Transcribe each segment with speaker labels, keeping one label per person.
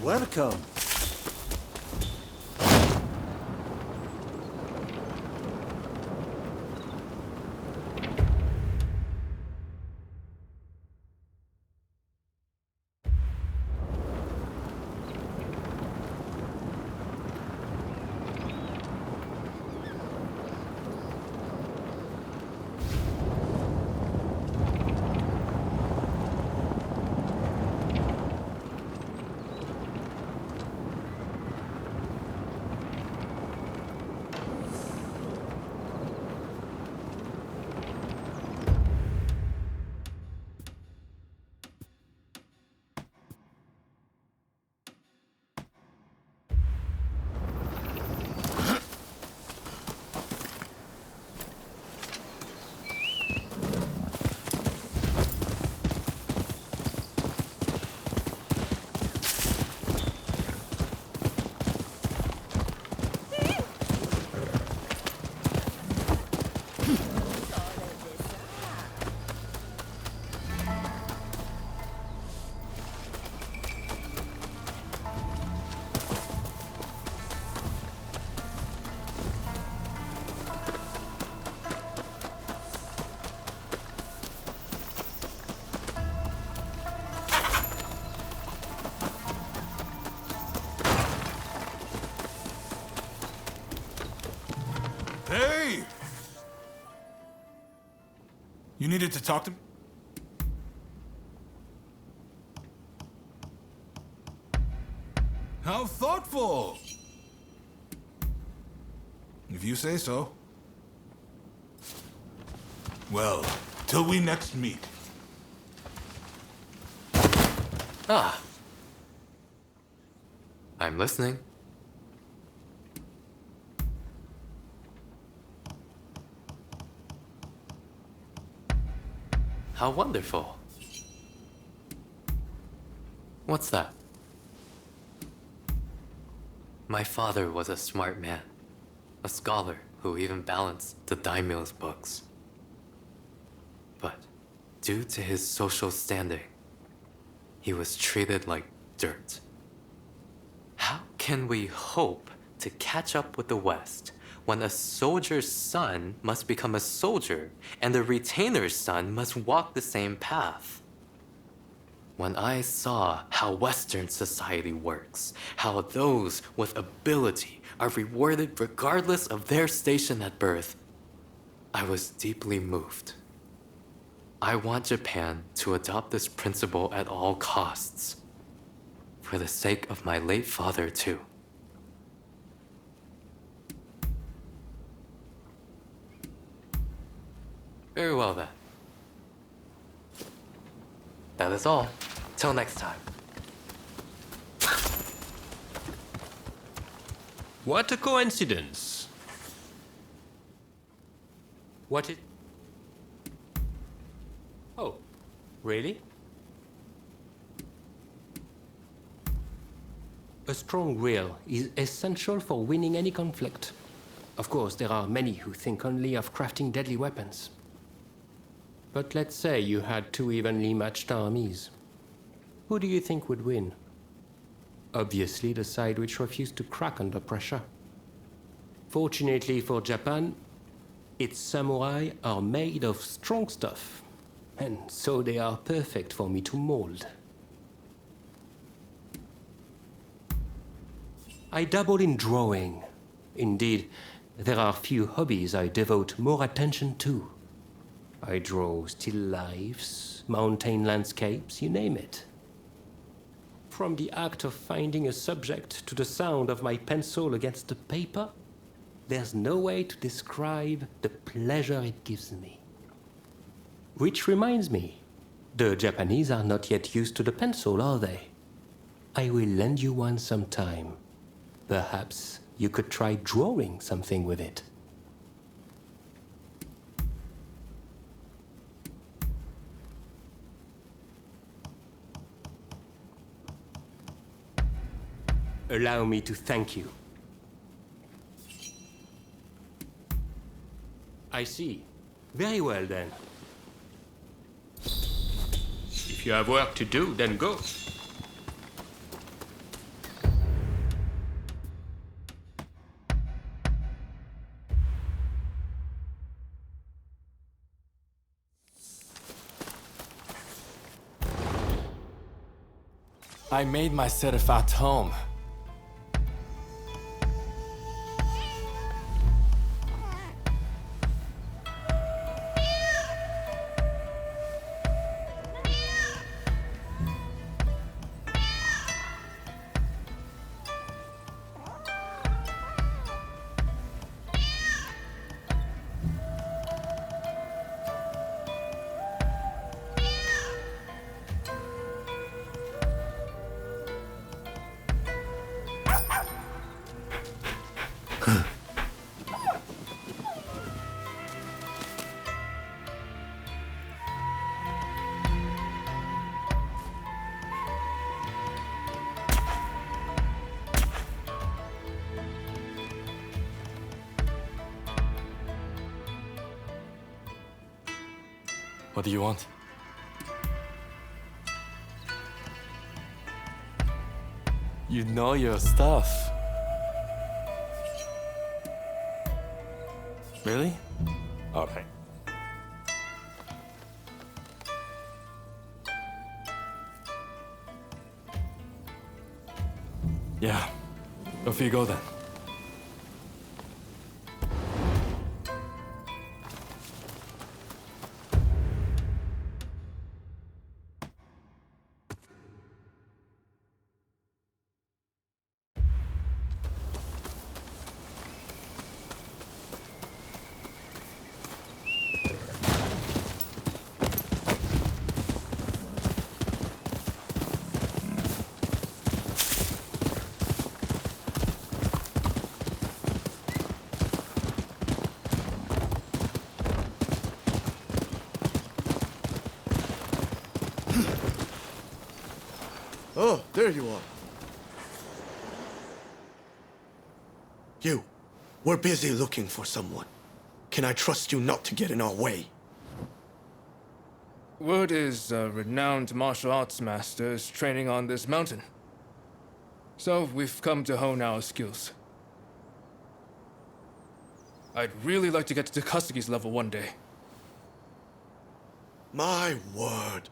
Speaker 1: Welcome.
Speaker 2: Hey! You needed to talk to me? How thoughtful! If you say so. Well, till we next meet.
Speaker 3: Ah. I'm listening. How wonderful. What's that? My father was a smart man, a scholar who even balanced the daimyo's books. But due to his social standing, he was treated like dirt. How can we hope to catch up with the West when a soldier's son must become a soldier and a retainer's son must walk the same path? When I saw how Western society works, how those with ability are rewarded regardless of their station at birth, I was deeply moved. I want Japan to adopt this principle at all costs, for the sake of my late father too. Very well then. That is all. Till next time.
Speaker 4: What a coincidence. What it... Oh, really? A strong will is essential for winning any conflict. Of course, there are many who think only of crafting deadly weapons. But let's say you had two evenly matched armies. Who do you think would win? Obviously, the side which refused to crack under pressure. Fortunately for Japan, its samurai are made of strong stuff, and so they are perfect for me to mold. I dabble in drawing. Indeed, there are few hobbies I devote more attention to. I draw still lifes, mountain landscapes, you name it. From the act of finding a subject to the sound of my pencil against the paper, there's no way to describe the pleasure it gives me. Which reminds me, the Japanese are not yet used to the pencil, are they? I will lend you one sometime. Perhaps you could try drawing something with it. Allow me to thank you. I see. Very well then. If you have work to do, then go.
Speaker 1: I made my setup at home. What do you want? You know your stuff. Really? Okay. Yeah. Off you go then.
Speaker 5: Oh, there you are. You, we're busy looking for someone. Can I trust you not to get in our way?
Speaker 1: Word is a renowned martial arts master is training on this mountain. So we've come to hone our skills. I'd really like to get to Takasaki's level one day.
Speaker 5: My word.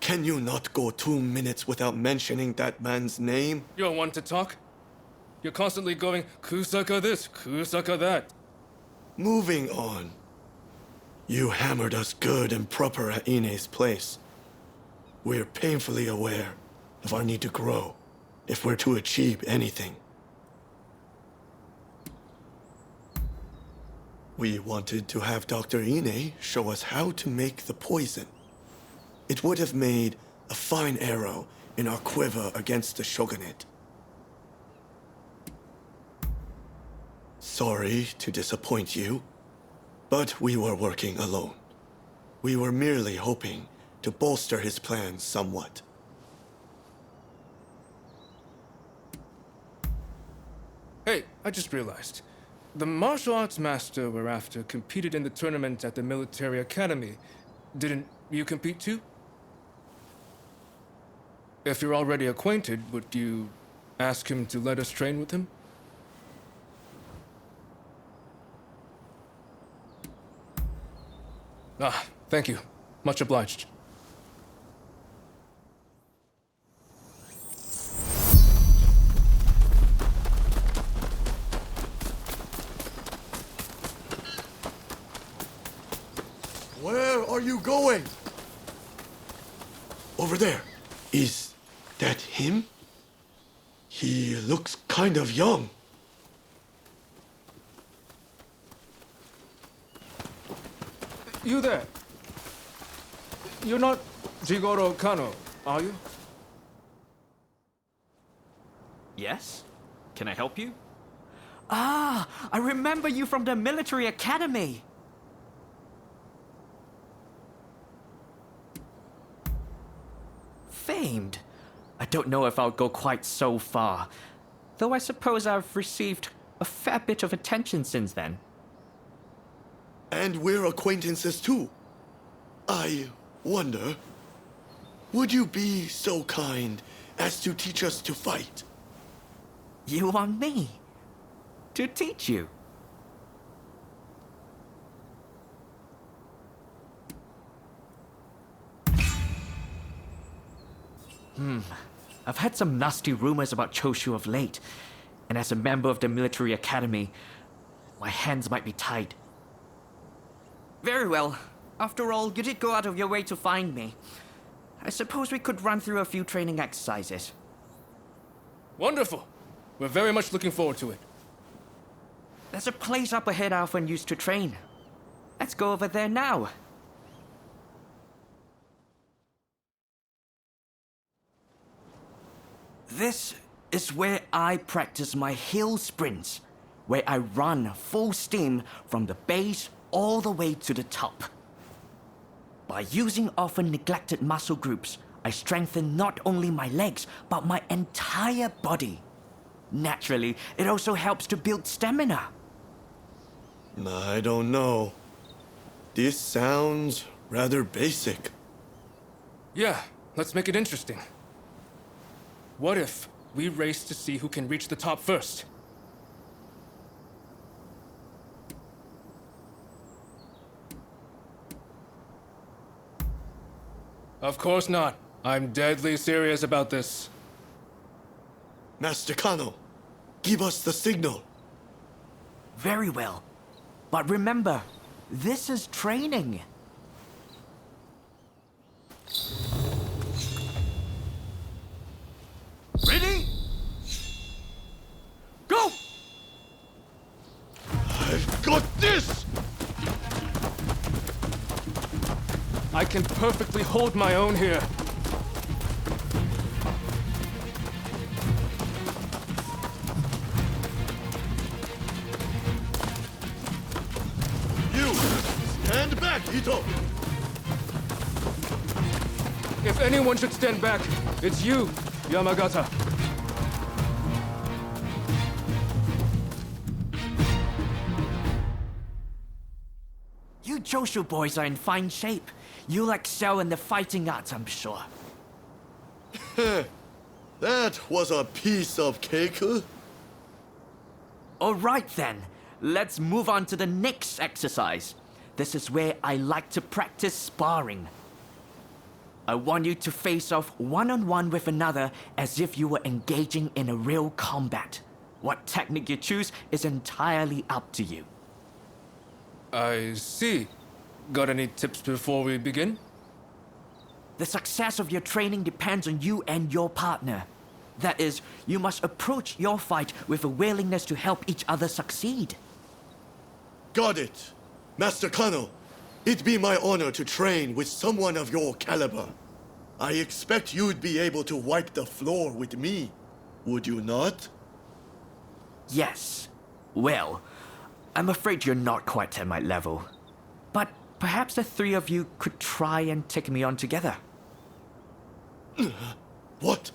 Speaker 5: Can you not go 2 minutes without mentioning that man's name?
Speaker 1: You don't want to talk? You're constantly going, Kusaka this, Kusaka that.
Speaker 5: Moving on. You hammered us good and proper at Ine's place. We're painfully aware of our need to grow if we're to achieve anything. We wanted to have Dr. Ine show us how to make the poison. It would have made a fine arrow in our quiver against the Shogunate. Sorry to disappoint you, but we were working alone. We were merely hoping to bolster his plans somewhat.
Speaker 1: Hey, I just realized. The martial arts master we're after competed in the tournament at the military academy. Didn't you compete too? If you're already acquainted, would you ask him to let us train with him? Ah, thank you. Much obliged.
Speaker 5: Where are you going? Over there. Is that him? He looks kind of young.
Speaker 1: You there? You're not Jigoro Kano, are you?
Speaker 6: Yes? Can I help you? Ah, I remember you from the military academy. Famed. I don't know if I'll go quite so far, though I suppose I've received a fair bit of attention since then.
Speaker 5: And we're acquaintances too. I wonder, would you be so kind as to teach us to fight?
Speaker 6: You want me to teach you? I've had some nasty rumors about Choshu of late, and as a member of the military academy, my hands might be tied. Very well. After all, you did go out of your way to find me. I suppose we could run through a few training exercises.
Speaker 1: Wonderful. We're very much looking forward to it.
Speaker 6: There's a place up ahead I often used to train. Let's go over there now. This is where I practice my hill sprints, where I run full steam from the base all the way to the top. By using often neglected muscle groups, I strengthen not only my legs, but my entire body. Naturally, it also helps to build stamina.
Speaker 5: I don't know. This sounds rather basic.
Speaker 1: Yeah, let's make it interesting. What if we race to see who can reach the top first? Of course not. I'm deadly serious about this.
Speaker 5: Master Kano, give us the signal.
Speaker 6: Very well. But remember, this is training. Ready? Go!
Speaker 5: I've got this!
Speaker 1: I can perfectly hold my own here.
Speaker 5: You! Stand back, Ito!
Speaker 1: If anyone should stand back, it's you, Yamagata.
Speaker 6: You Joshu boys are in fine shape. You'll excel in the fighting arts, I'm sure.
Speaker 5: That was a piece of cake.
Speaker 6: All right then, let's move on to the next exercise. This is where I like to practice sparring. I want you to face off one-on-one with another as if you were engaging in a real combat. What technique you choose is entirely up to you.
Speaker 1: I see. Got any tips before we begin?
Speaker 6: The success of your training depends on you and your partner. That is, you must approach your fight with a willingness to help each other succeed.
Speaker 5: Got it. Master Kano, it'd be my honor to train with someone of your caliber. I expect you'd be able to wipe the floor with me, would you not?
Speaker 6: Yes. Well, I'm afraid you're not quite at my level. But perhaps the three of you could try and take me on together.
Speaker 5: What?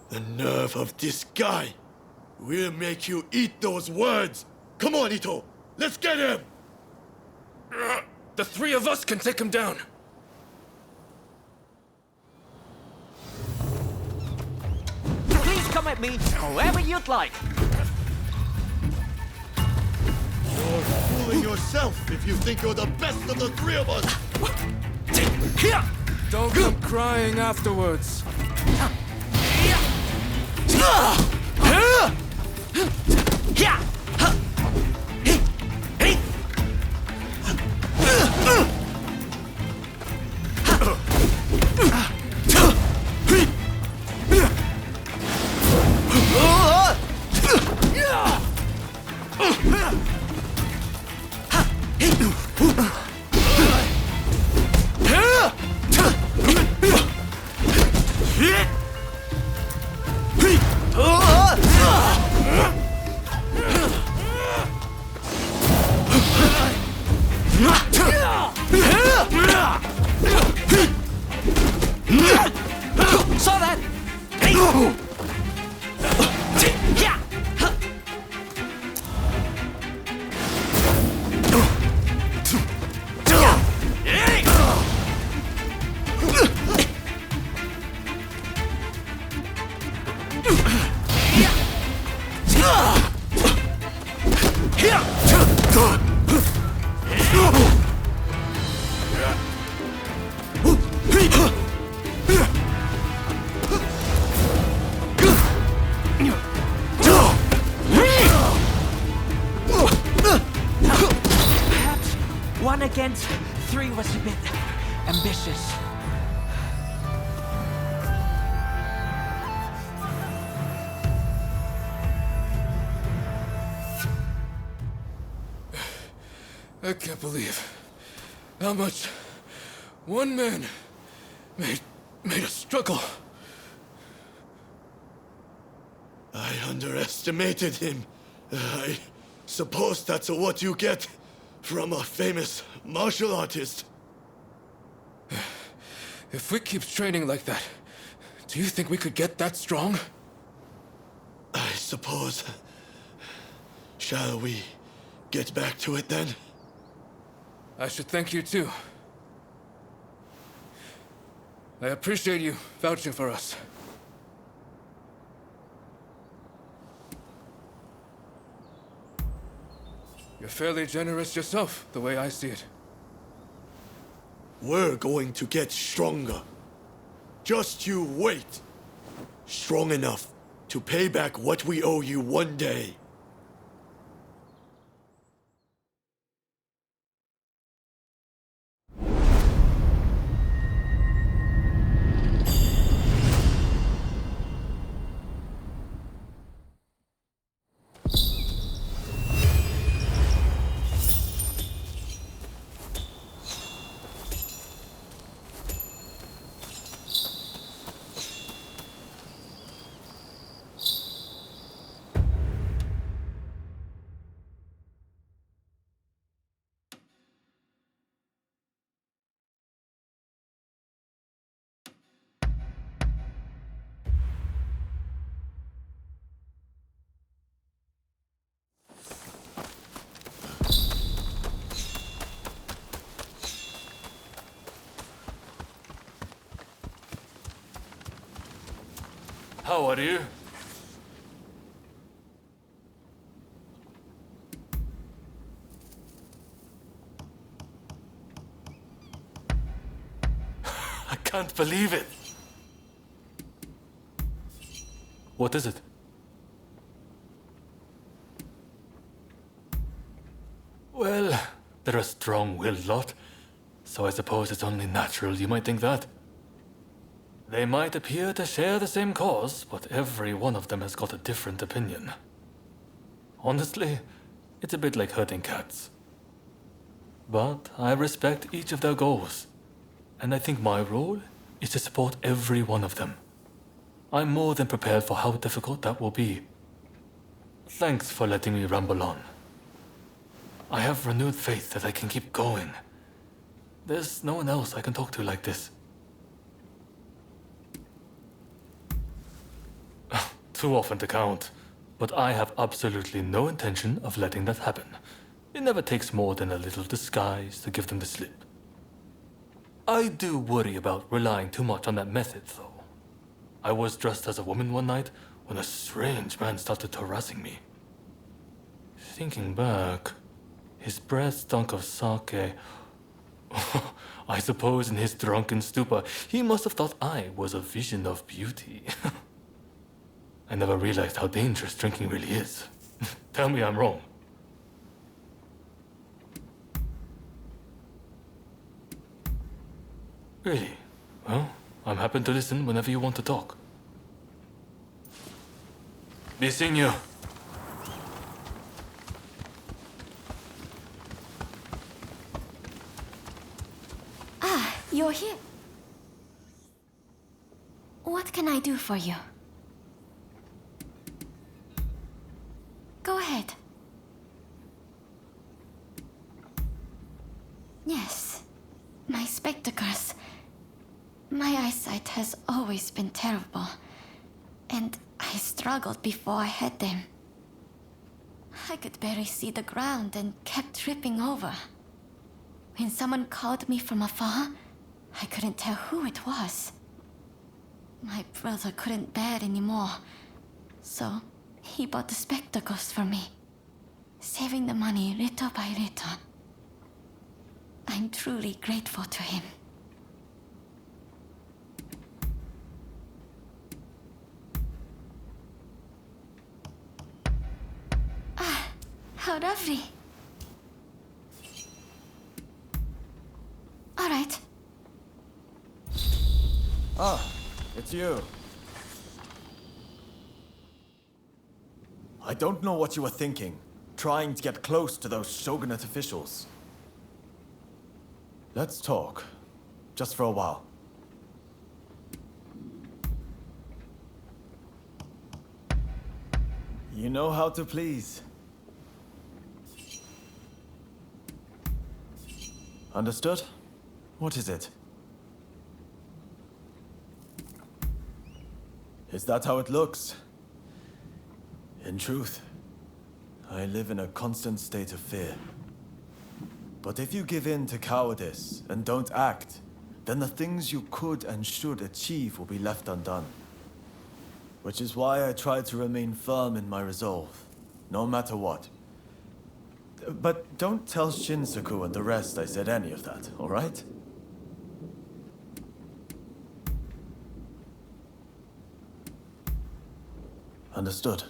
Speaker 5: The nerve of this guy! We'll make you eat those words! Come on, Ito! Let's get him!
Speaker 1: The three of us can take him down.
Speaker 6: Please come at me however you'd like.
Speaker 5: You're fooling yourself if you think you're the best of the three of us!
Speaker 1: Don't come crying afterwards.
Speaker 6: 3 was a bit ambitious.
Speaker 1: I can't believe how much one man made us struggle.
Speaker 5: I underestimated him. I suppose that's what you get from a famous martial artist.
Speaker 1: If we keep training like that, do you think we could get that strong?
Speaker 5: I suppose. Shall we get back to it then?
Speaker 1: I should thank you too. I appreciate you vouching for us. You're fairly generous yourself, the way I see it.
Speaker 5: We're going to get stronger. Just you wait. Strong enough to pay back what we owe you one day.
Speaker 7: How are you? I can't believe it. What is it? Well, they're a strong-willed lot, so I suppose it's only natural you might think that. They might appear to share the same cause, but every one of them has got a different opinion. Honestly, it's a bit like herding cats. But I respect each of their goals, and I think my role is to support every one of them. I'm more than prepared for how difficult that will be. Thanks for letting me ramble on. I have renewed faith that I can keep going. There's no one else I can talk to like this. Too often to count, but I have absolutely no intention of letting that happen. It never takes more than a little disguise to give them the slip. I do worry about relying too much on that method, though. I was dressed as a woman one night when a strange man started harassing me. Thinking back, his breath stunk of sake. I suppose in his drunken stupor, he must have thought I was a vision of beauty. I never realized how dangerous drinking really is. Tell me I'm wrong. Really? Well, I'm happy to listen whenever you want to talk. Be seeing you.
Speaker 8: Ah, you're here. What can I do for you? Go ahead. Yes, my spectacles. My eyesight has always been terrible, and I struggled before I had them. I could barely see the ground and kept tripping over. When someone called me from afar, I couldn't tell who it was. My brother couldn't bear it anymore, so he bought the spectacles for me, saving the money little by little. I'm truly grateful to him. Ah, how lovely. All right.
Speaker 9: Ah, it's you. I don't know what you were thinking, trying to get close to those Shogunate officials. Let's talk, just for a while. You know how to please. Understood? What is it? Is that how it looks? In truth, I live in a constant state of fear. But if you give in to cowardice and don't act, then the things you could and should achieve will be left undone. Which is why I try to remain firm in my resolve, no matter what. But don't tell Shinsaku and the rest I said any of that, all right? Understood.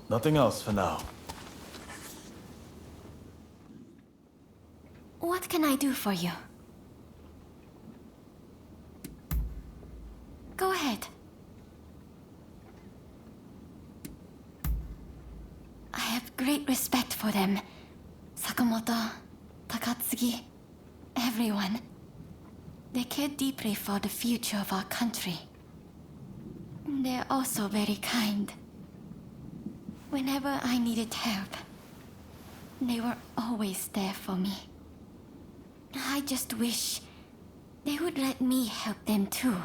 Speaker 9: Nothing else for now.
Speaker 8: What can I do for you? Go ahead. I have great respect for them. Sakamoto, Takatsugi, everyone. They care deeply for the future of our country. They're also very kind. Whenever I needed help, they were always there for me. I just wish they would let me help them too.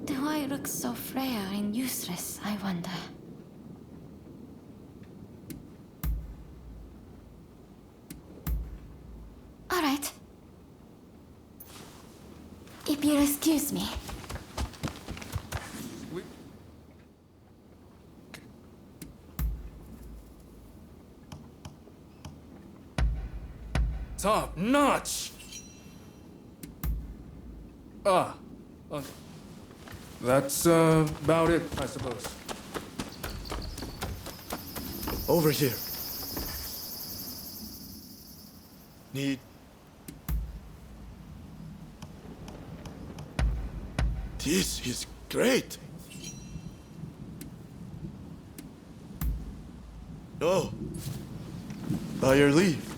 Speaker 8: Do I look so frail and useless, I wonder? All right. If you'll excuse me.
Speaker 1: Top notch! That's about it, I suppose.
Speaker 5: Over here. Need... This is great! Oh. By your leave.